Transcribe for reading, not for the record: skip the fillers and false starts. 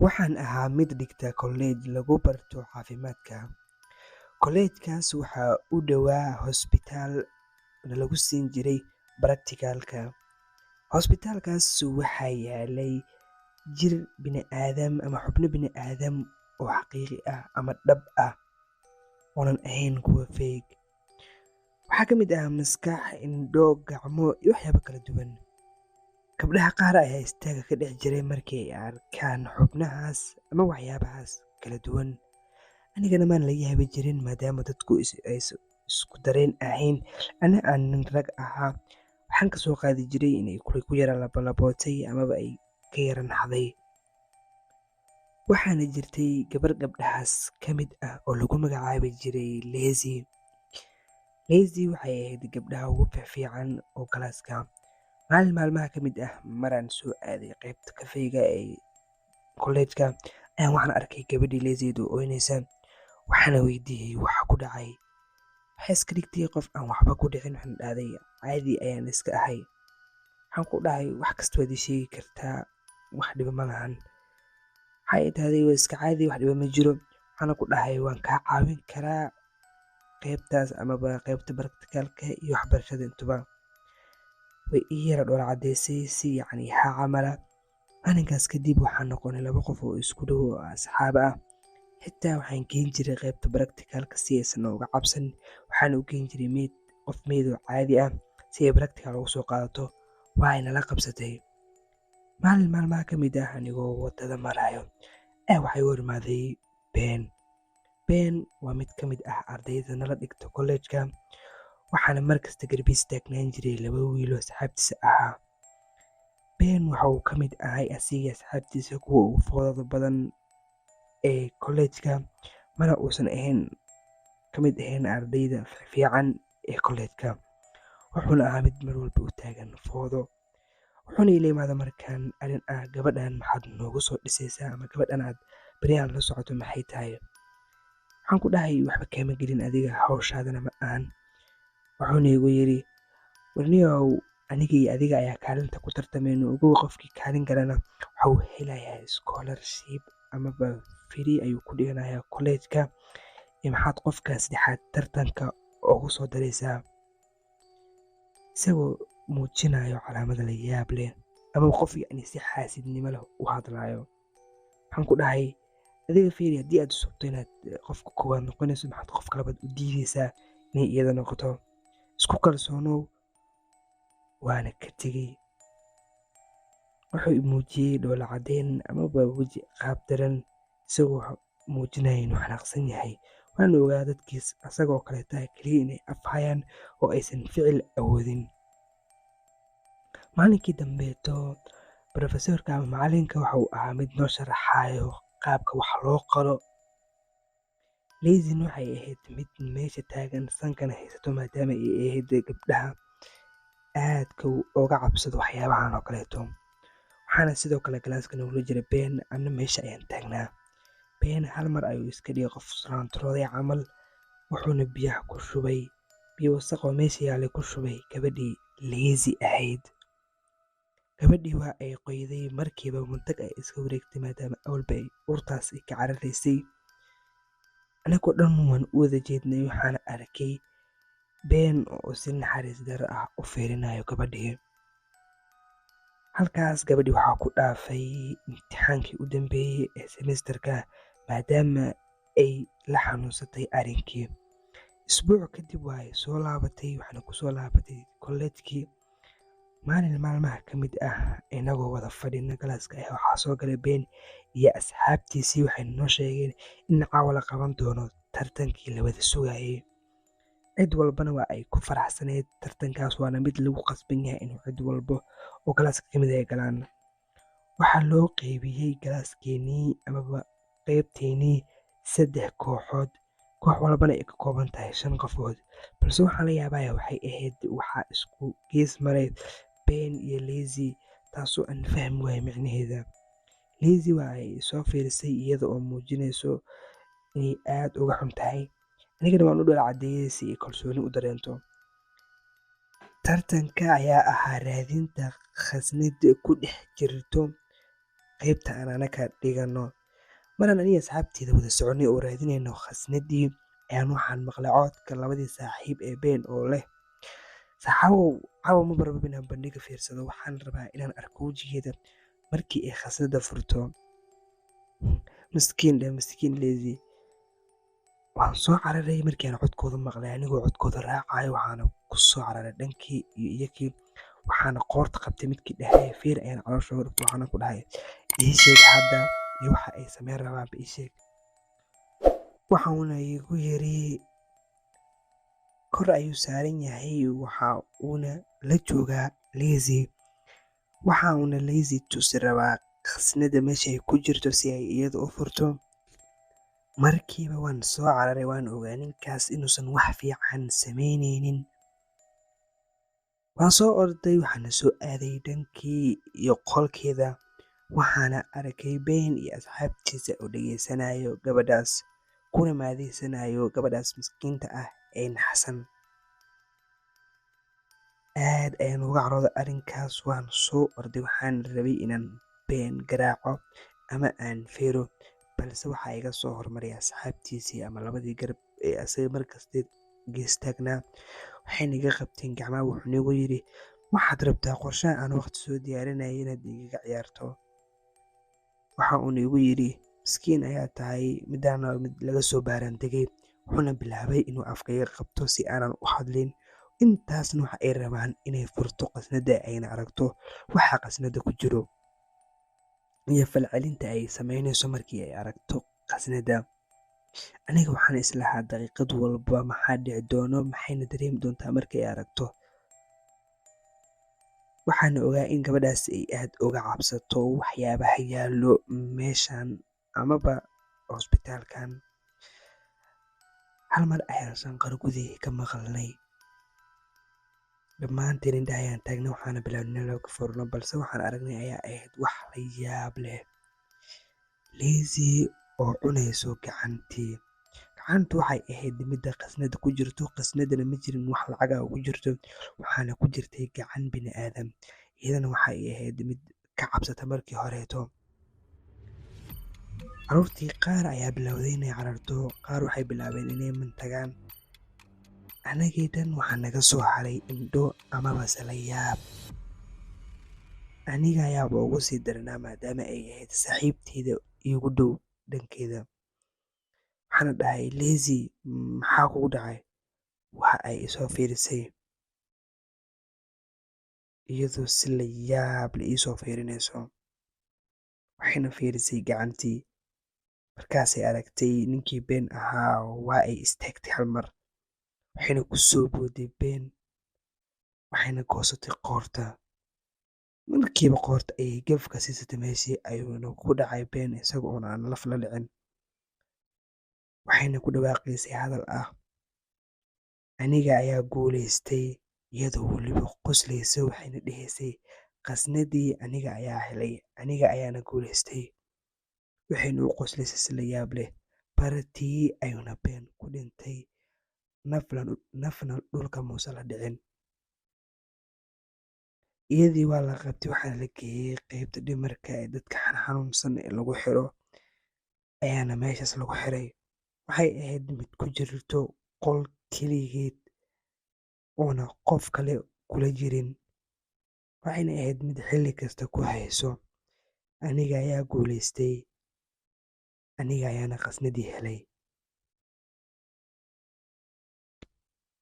Waxaan ahaa mid dhigta kolleyj lagu barto caafimaadka. Kolleyjkaas waxaa u dhowaa hosbitaal lagu siin jiray baratikaalka. Hosbitaalkaas waxaa yaalay jir bini'aadam ama xubno bini'aadam oo xaqiiqi ah ama dhab ah oonan ahayn kuwa fake. Waxaa ka mid ah maskax, indho, gacmo iyo waxyaabo kala duwan. Gabdhaha qaar ayaa istaaga ka dhex jiray markii ay arkaan xubnahaas ama waxyaabahaas kala duwan. Anigana maan la yaabi jirin maadaama dadku isku dareen ahayn. Aan nin rag ahaa. Waxaan ka soo qaadi jiray inay ku yara labalabootay amaba ay ka yara naxday. Waxaana jirtay gabar gabdhahaas ka mid ah oo lagu magacaabi jiray Lezi. Lezi waxay ahayd gabdhaha ugu fiican oo kalaaska. Maalin maalmaha ka mid ah maraan soo aaday qaybta kafeega ee kolleyjka ayaan waxaan arkay gabadhii Lezidu ooynaysa. Waxaana weydiiyey waxa ku dhacay. Waxay iska dhigtay qof aan waxba ku dhicin. Waxaan dhahday caadi ayaan iska ahay. Waxaan ku dhahay wax kasta waad ii sheegi kartaa, wax dhiba ma lahan. Waxay dhahday waa iska caadi, wax dhiba ma jiro. Waxaan ku dhahay waan kaa caawin karaa qaybtaas amaba qaybta baratikaalka iyo waxbarashada intuba. Way ii yara dhoola cadeysay si haa camala. Maalinkaas kadib waxaan noqonay laba qof oo isku dhow oo asxaab ah. Xitaa waxaan geen jiray qaybta baratikaalka si aysan nooga cabsan. Waxaan u geen jiray qof meyd oo caadi ah si ay baratikaal ugu soo qaadato. Waa nala qabsatay. Maalin maalmaha ka mid ah anigoo wadada marayo waxay u imaaday Ben. Ben waa mid ka mid ah ardayda nala dhigta kolleyjka. Waxaana markasta garbiis taagnaan jiray laba wiil oo asxaabtiisa ahaa. Ben waxa uu ka mid ahay asiga asxaabtiisa kuwa ugu foodada badan ee kolleyjka, mana uusan ka mid ahayn ardayda fiican ee kolleyjka. Wuxuuna ahaa mid mar walba u taagan foodo. Wuxuuna ila imaada markaan arrin ah gabadhan maxaad noogu soo dhisaysaa ama gabadhan aad baryahan la socoto maxay tahay. Waxaan ku dhahay waxba kaama gelin adiga hawshaadana ma ahan. Wuxuuna igu yiri warniyow aniga iyo adiga ayaa kaalinta ku tartamayno. Ugu qofkii kaalin galana waxa uu helayaa scholarship amaba free ayuu ku dhiganayaa kolleyjka. Maxaad qofka saddexaad tartanka ugu soo daraysaa. Isagoo muujinayo calaamada la yaab leh ama qof si xaasidnimo leh u hadlayo. Waxaan ku dhahay adiga fiiri haddii aad subto inaad qofka koowaad noqonayso maxaad qofka labaad u diidaysaa inay iyada noqoto. Isku kalsoonow. Waana ka tegey. Wuxuu muujiyey dhoola cadeyn amaba weji qaab daran isagoo muujinaya inuu xanaaqsan yahay. Waan ogaa dadkiis asagoo kaleeta kaliya inay af hayaan oo aysan ficil awoodin. Maalinkii dambeeto professorka ama macalinka waxa uu ahaa mid noo sharaxayo qaabka wax loo qalo. Lezina waxay ahayd mid meesha taagan sankana haysato maadaama ay ahayd gabdhaha aadka uga cabsado waxyaabahan oo kaleeto. Waxaana sidoo kale galaaska nagula jira Ben. Anna meesha ayaan taagnaa. Ben hal mar ayuu iska dhigay qof salaantarooday camal. Wuxuuna biyaha ku shubay biyo wasakh oo meesha yaalay ku shubay gabadhii Lezi ahayd. Gabadhii waa ay qoyday markiiba muntag ay iska wareegtay maadaama awalba ay urtaas ka cararaysay. Anagoo dhan waan u wada jeednay. Waxaana arkay Ben oo si naxariis darro ah u fiirinayo gabadhii. Halkaas gabadhii waxaa ku dhaafay imtixaankii u dambeeyay ee semesterka maadaama ay la xanuunsatay arrinkii. Isbuuc kadib waa ay soo laabatay. Waxaana ku soo laabatay kolleyjkii. Maalin maalmaha ka mid ah inagoo wada fadhina galaaska waxaa soo galay Ben iyo asxaabtiisii. Waxayna noo sheegeen in caawa la qaban doono tartankii la wada sugayay. Cid walbana waa ay ku faraxsaneyd tartankaas. Waana mid lagu qasban yahay inuu cid walbo oo galaaska ka mid ay galaan. Waxaa loo qaybiyey galaaskeenii amaba qaybteenii 3 kooxood. Koox walbana ay ka kooban tahay 5 qofood. Balse waxaan la yaabaya waxay ahayd waxaa isku gees maray Ben iyo Lezi taasoo aan fahmi waayay micnaheeda. Lezi waa ay soo fiirisay iyada oo muujinayso inay aad uga xun tahay. Anigana waan u dhoola cadeeyay si ay kalsooni u dareento. Tartanka ayaa ahaa raadinta khasnad ku dhex jirto qaybta aan anaka dhigano. Maraan aniga asxaabteeda wada soconay oo raadinayno khasnadii ayaan waxaan maqlay codka labadii saaxiib ee Ben oo leh saxawow cawa ma barbo inaan bandhiga fiirsado, waxaan rabaa inaan arko wejigeeda markii ay khasnada furto. Miskiin Lazy. Waan soo cararay markii aan codkooda maqlay, anigoo codkooda raacayo waxaana ku soo cararay dhankii iyo iyakii, waxaana qoorta qabtay midkii dhahay fiir ayaan calooshooda dhigtay, waxaana ku dhahay ii sheeg hadda iyo waxa ay sameyn rabaanba ii sheeg. Waxauna igu yiri kor ayuu saaran yahay, waxa uuna la joogaa Lazy. Waxa uuna Lazy tusi rabaa khasnada meesha ay ku jirto si ay iyada u furto. Markiiba waan soo cararay, waan ogaa ninkaas inuusan wax fiican sameyneynin. Waan soo orday, waxaana soo aaday dhankii iyo qolkeeda, waxaana arkay Ben iyo asxaabtiisa oo dhageysanayo gabadhaas, kuna maadeysanayo gabadhaas miskiinta ah ee naxsan. Aad ayaan uga carooday arrinkaas, waan soo orday, waxaan rabay inaan Ben garaaco ama aan feero, balse waxaa iga soo hormaray asxaabtiisii ama labadii garab ee asaga markasta gees taagnaa. Waxayna iga qabteen gacmaha, wuxuu igu yiri waxaad rabtaa qorshaha aan waqti soo diyaarinayay inaad igaga ciyaarto. Waxa uuna igu yiri miskiin ayaa tahay, midaan waa mid laga soo baaraandegay. Wuxuuna bilaabay inuu afka iga qabto si aanan u hadlin. Intaasna waxa ay rabaan inay furto khasnada ayna aragto waxa khasnada ku jiro iyo falcelinta ay sameynayso markii ay aragto khasnada. Aniga waxaan islahaa daqiiqad walba maxaa dhici doono, maxayna dareemi doontaa markay aragto. Waxaana ogaa in gabadhaas ay aad uga cabsato waxyaabaha yaallo meeshan amaba hosbitaalkan. Hal mar ayaan shanqar gudihii ka maqalnay. Dhammaanteen indhaha ayaan taagnay, waxaana bilaabnay inaan ka furno, balse waxaan aragnay ayaa ahayd wax la yaab leh. Lazy oo cunayso gacantii. Gacantu waxay ahayd midda khasnada ku jirto, khasnadana ma jirin wax lacag ah oo ku jirto, waxaana ku jirtay gacan bini'aadam. Iyadana waxay ahayd mid ka cabsata markii horeeto. Carruurtii qaar ayaa bilowday inay cararto, qaar waxay bilaabeen inay mantagaan. Anagii dhan waxaa naga soo haray indho amaba la yaab. Aniga ayaaba ugu sii daranaa maadaama ay ahayd saaxiibteyda iigu dhow dhankeeda. Waxaana dhahay Lazy maxaa kugu dhacay? Waxa ay isoo fiirisay iyadoo si la yaab leh iisoo fiirinayso. Waxayna fiirisay gacantii, markaasay aragtay ninkii Ben ahaa waa ay istaagtay hal mar. Waxayna ku soo booday Ben, waxayna goosatay qoorta. Markiiba qoorta ayay gaf ka siisatay meeshii ayuuna ku dhacay Ben isaga oo aan laf la dhicin. Waxayna ku dhawaaqaysay hadal ah aniga ayaa guulaystay, iyadoo weliba qoslaysa. Waxayna dhahaysay khasnadii aniga ayaa helay, aniga ayaana guulaystay. Waxayna u qoslaysay si la yaab leh. Bartii ayuuna Ben ku dhintay, nafna dhulka muuse la dhicin. Iyadii waa la qabtay, waxaana la geeyey qaybta dhimarka ee dadka xanuunsan ee lagu xiro, ayaana meeshaas lagu xiray. Waxay ahayd mid ku jirto qol keligeed oona qof kale kula jirin. Waxayna ahayd mid xilli kasta ku hayso aniga ayaa guulaystay, aniga ayaana khasnadii helay.